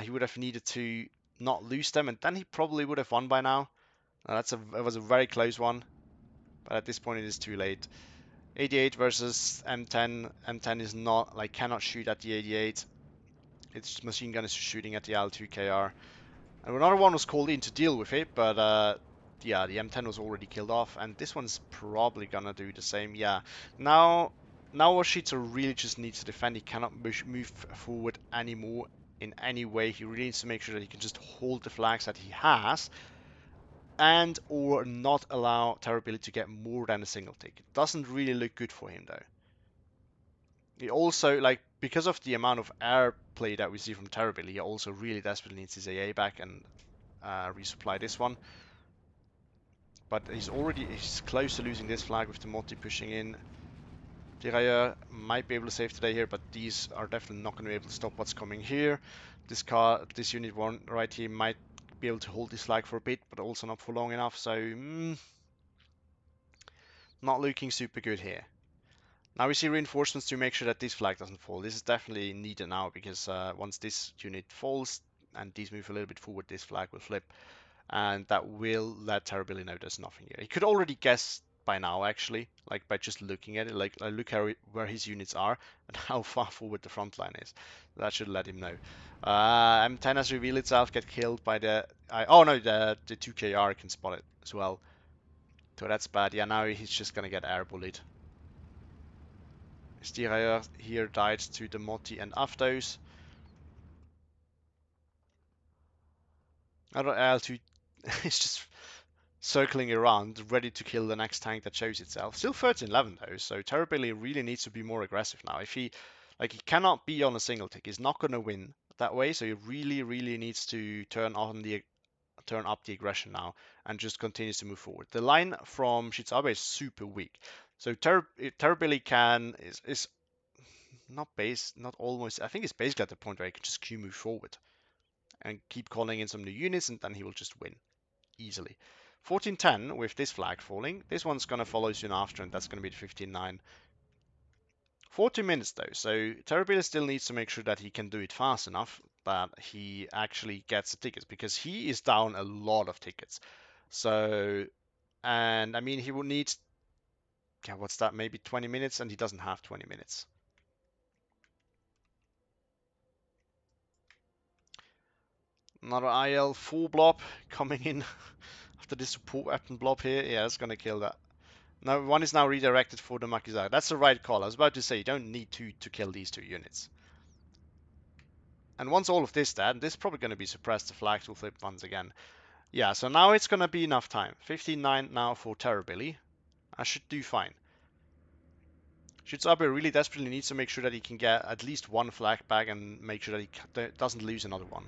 He would have needed to not lose them, and then he probably would have won by now. It was a very close one, but at this point it is too late. 88 versus M10. M10 is not, like, cannot shoot at the 88. Its machine gun is shooting at the L2KR. And another one was called in to deal with it, but yeah, the M10 was already killed off, and this one's probably gonna do the same. Yeah, now Schizo really just needs to defend. He cannot move forward anymore in any way. He really needs to make sure that he can just hold the flags that he has. and or not allow Terrorbilly to get more than a single tick. It doesn't really look good for him though. He also, like, because of the amount of airplay that we see from Terrorbilly, he also really desperately needs his AA back and resupply this one. But he's close to losing this flag with the multi pushing in. Tirailleur might be able to save today here, but these are definitely not going to be able to stop what's coming here. This unit one right here might be able to hold this flag for a bit, but also not for long enough. So not looking super good here. Now we see reinforcements to make sure that this flag doesn't fall. This is definitely needed now because once this unit falls and these move a little bit forward, this flag will flip. And that will let Terrorbilly know there's nothing here. He could already guess by now, actually, like by just looking at it, like look where his units are and how far forward the front line is. That should let him know. M10 has revealed itself, get killed by the... oh no, the 2KR can spot it as well. So that's bad. Yeah, now he's just gonna get air bullied. Stirayer here died to the Moti and Aftos. L2 is just circling around, ready to kill the next tank that shows itself. Still 13-11 though, so Terrorbilly really needs to be more aggressive now. If he cannot be on a single tick, he's not gonna win that way. So he really needs to turn up the aggression now and just continues to move forward. The line from Schizo Abe is super weak, so Terrorbilly is not almost. I think it's basically at the point where he can just Q move forward and keep calling in some new units, and then he will just win easily. 14-10 with this flag falling. This one's going to follow soon after, and that's going to be the 15-9. 40 minutes though, so Terrorbilly still needs to make sure that he can do it fast enough that he actually gets the tickets, because he is down a lot of tickets. So, and I mean, he will need, yeah, what's that, maybe 20 minutes, and he doesn't have 20 minutes. Another IL full blob coming in after this support weapon blob here. Yeah, it's going to kill that. Now, one is now redirected for the Makizawa. That's the right call. I was about to say, you don't need to kill these two units. And once all of this dead, this is probably going to be suppressed. The flags will flip once again. Yeah, so now it's going to be enough time. 15-9 now for Terrorbilly. I should do fine. Schizo Abe really desperately needs to make sure that he can get at least one flag back and make sure that he doesn't lose another one.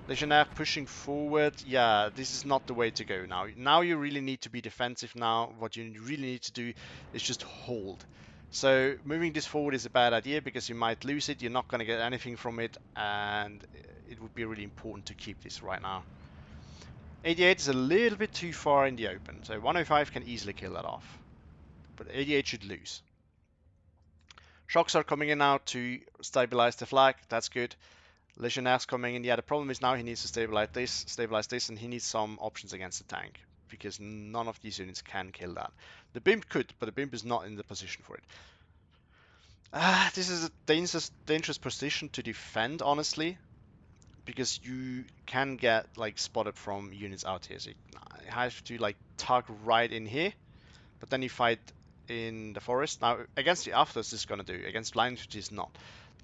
Legionnaire pushing forward. Yeah, this is not the way to go now. Now you really need to be defensive now. What you really need to do is just hold. So moving this forward is a bad idea because you might lose it. You're not going to get anything from it, and it would be really important to keep this right now. 88 is a little bit too far in the open, so 105 can easily kill that off. But 88 should lose. Shocks are coming in now to stabilize the flag. That's good. Legionnaire's coming in. Yeah, the problem is now he needs to stabilize this, and he needs some options against the tank, because none of these units can kill that. The Bimp could, but the Bimp is not in the position for it. This is a dangerous position to defend, honestly, because you can get like spotted from units out here. So you have to like tug right in here, but then you fight in the forest. Now against the afters this is gonna do. Against blind infantry is not.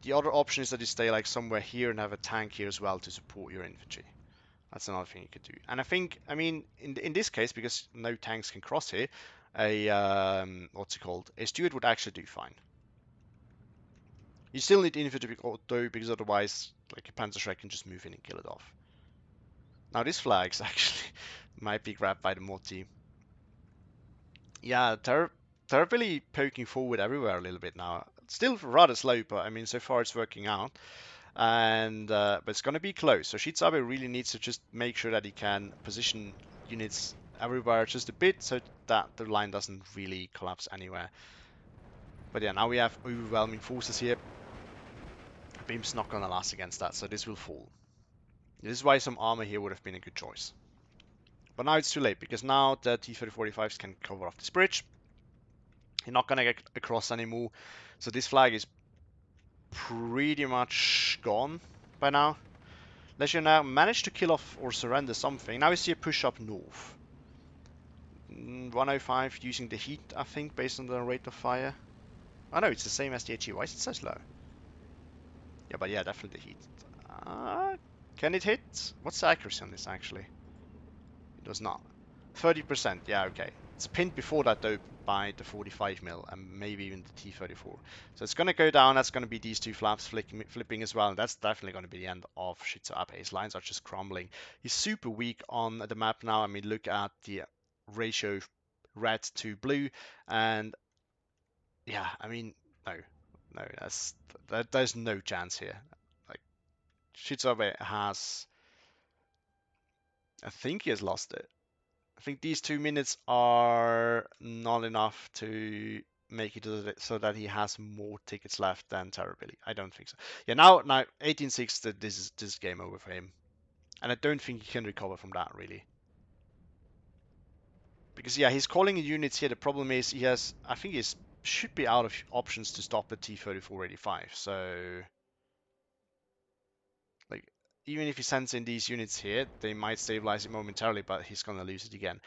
The other option is that you stay like somewhere here and have a tank here as well to support your infantry. That's another thing you could do. And I mean, in this case, because no tanks can cross here, what's it called? A Steward would actually do fine. You still need infantry though, because otherwise, like a Panzerschreck can just move in and kill it off. Now this flags actually might be grabbed by the Moti. Yeah, Terrorbilly poking forward everywhere a little bit now. Still rather slow, but I mean, so far it's working out. And but it's going to be close. So Schizo Abe really needs to just make sure that he can position units everywhere just a bit, so that the line doesn't really collapse anywhere. But yeah, now we have overwhelming forces here. Beam's not going to last against that, so this will fall. This is why some armor here would have been a good choice. But now it's too late, because now the T-3445s can cover off this bridge. You're not going to get across anymore, so this flag is pretty much gone by now. Legionnaire managed to kill off or surrender something. Now we see a push up north. 105 using the heat, I think, based on the rate of fire. Oh no, it's the same as the HE. Why is it so slow? Yeah, but yeah, definitely heat. Can it hit? What's the accuracy on this, actually? Does not. 30%, yeah, okay. It's pinned before that though by the 45 mil and maybe even the T34. So it's going to go down. That's going to be these two flaps flipping as well. And that's definitely going to be the end of Schizo Abe. His lines are just crumbling. He's super weak on the map now. I mean, look at the ratio red to blue. And yeah, I mean, no, no, there's no chance here. Like, Schizo Abe has, I think he has lost it. I think these 2 minutes are not enough to make it so that he has more tickets left than Terrorbilly. I don't think so. Yeah, now 18-6, this is game over for him, and I don't think he can recover from that really. Because yeah, he's calling in units here. The problem is I think he should be out of options to stop the T-34-85. So like even if he sends in these units here, they might stabilize it momentarily, but he's gonna lose it again.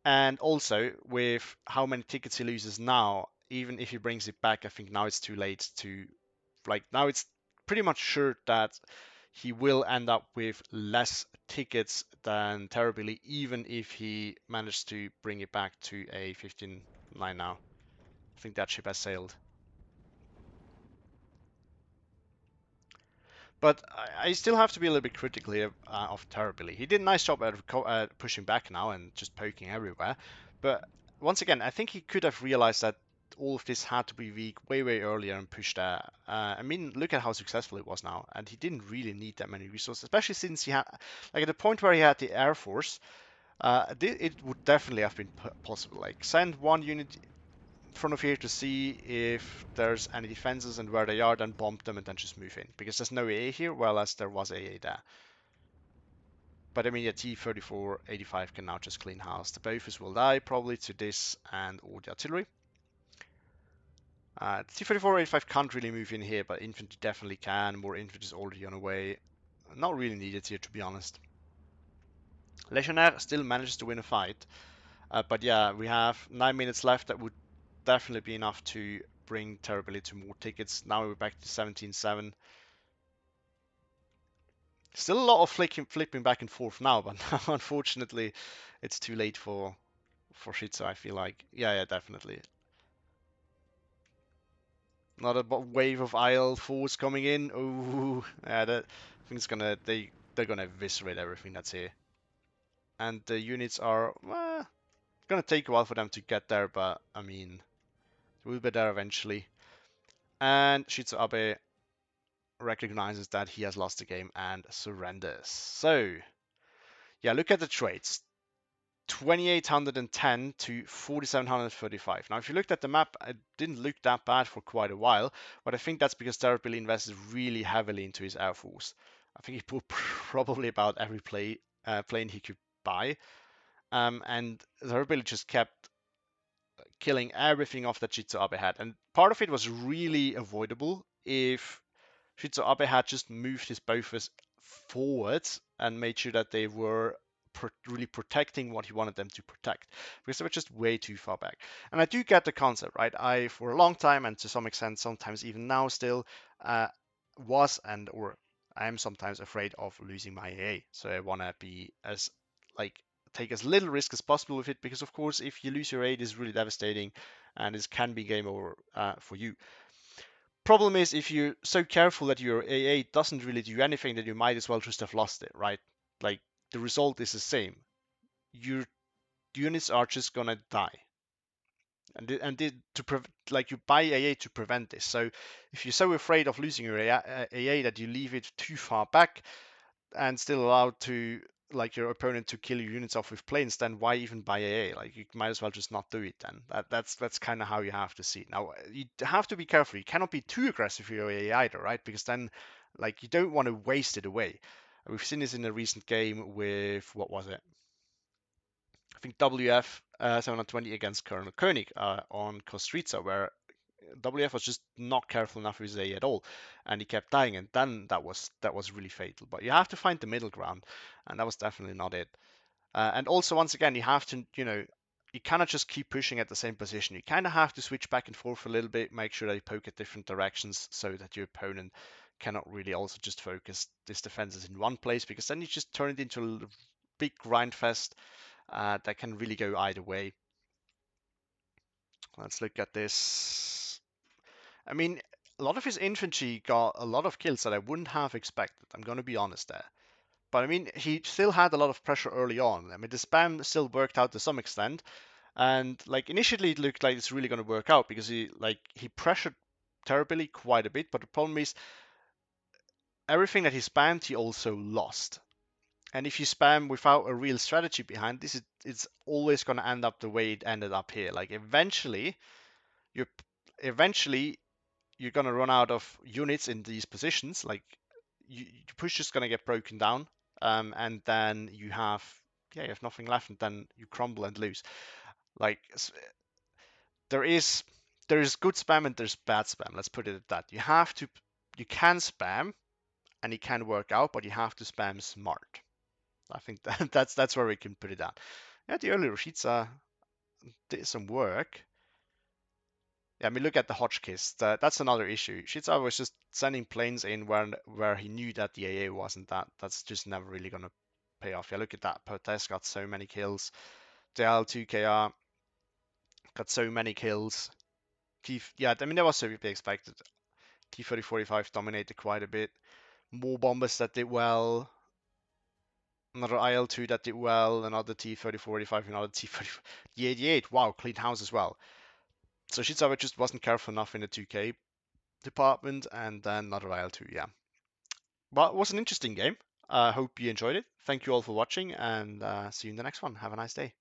And also, with how many tickets he loses now, even if he brings it back, I think now it's too late to, like, now it's pretty much sure that he will end up with less tickets than Terrorbilly, even if he managed to bring it back to a 15-9 now. I think that ship has sailed. But I still have to be a little bit critical here of Terrorbilly. He did a nice job at pushing back now and just poking everywhere. But once again, I think he could have realized that all of this had to be weak way, way earlier and pushed there. I mean, look at how successful it was now. And he didn't really need that many resources, especially since he had, like at the point where he had the Air Force, it would definitely have been possible. Like send one unit front of here to see if there's any defenses and where they are, then bomb them and then just move in. Because there's no AA here, whereas there was AA there. But I mean, yeah, T-34-85 can now just clean house. The Bofors will die probably to this and all the artillery. T-34-85 can't really move in here, but infantry definitely can. More infantry is already on the way. Not really needed here, to be honest. Legionnaire still manages to win a fight. But yeah, we have 9 minutes left. That would definitely be enough to bring Terrorbilly to more tickets. Now we're back to 17-7. Still a lot of flipping back and forth now, but now unfortunately it's too late for Schizo, I feel like. Yeah, definitely. Another wave of IL force coming in. Ooh, yeah, I think they're gonna eviscerate everything that's here. And the units are gonna take a while for them to get there, but I mean, we'll be there eventually. And Schizo Abe recognizes that he has lost the game and surrenders. So, yeah, look at the trades. 2810 to 4735. Now, if you looked at the map, it didn't look that bad for quite a while, but I think that's because Terrorbilly invested really heavily into his air force. I think he put probably about every plane he could buy, and Terrorbilly just kept killing everything off that Schizo Abe had. And part of it was really avoidable if Schizo Abe had just moved his Bofors forwards and made sure that they were really protecting what he wanted them to protect, because they were just way too far back. And I do get the concept, right? I, for a long time, and to some extent, sometimes even now still, or I am sometimes afraid of losing my AA. So I want to be as, like, take as little risk as possible with it, because of course, if you lose your AA, it is really devastating, and this can be game over for you. Problem is, if you're so careful that your AA doesn't really do anything, then you might as well just have lost it, right? Like, the result is the same. Your units are just gonna die. Like, you buy AA to prevent this. So if you're so afraid of losing your AA that you leave it too far back, and still allowed to, like, your opponent to kill your units off with planes, then why even buy AA? Like, you might as well just not do it then. That's kind of how you have to see it. Now, you have to be careful. You cannot be too aggressive with your AA either, right? Because then, like, you don't want to waste it away. We've seen this in a recent game with, what was it? I think WF 720 against Colonel Koenig on Kostritsa, where WF was just not careful enough with his A at all, and he kept dying, and then that was really fatal. But you have to find the middle ground, and that was definitely not it. And also, once again, you have to, you cannot just keep pushing at the same position. You kind of have to switch back and forth a little bit, make sure that you poke at different directions so that your opponent cannot really also just focus his defenses in one place, because then you just turn it into big grind fest that can really go either way. Let's look at this. I mean, a lot of his infantry got a lot of kills that I wouldn't have expected. I'm going to be honest there. But I mean, he still had a lot of pressure early on. I mean, the spam still worked out to some extent. And like initially it looked like it's really going to work out because he pressured terribly quite a bit. But the problem is everything that he spammed, he also lost. And if you spam without a real strategy behind this, it's always going to end up the way it ended up here. Like you're eventually you're going to run out of units in these positions. Like your push is going to get broken down, and then you have nothing left, and then you crumble and lose. Like there is good spam and there's bad spam. Let's put it at that. You can spam and it can work out, but you have to spam smart. I think that's where we can put it at. Yeah, the early Rashica did some work. Yeah, I mean, look at the Hotchkiss. That's another issue. Schizo was just sending planes in where he knew that the AA wasn't that. That's just never really gonna pay off. Yeah, look at that. Pertes got so many kills. DL2KR got so many kills. Yeah, I mean, that was to be expected. T-3045 dominated quite a bit. More bombers that did well. Another IL-2 that did well. Another T-3045, another T-30. The 88, wow, clean house as well. So Schizo just wasn't careful enough in the 2K department, and then another IL-2, yeah. But it was an interesting game. I hope you enjoyed it. Thank you all for watching, and see you in the next one. Have a nice day.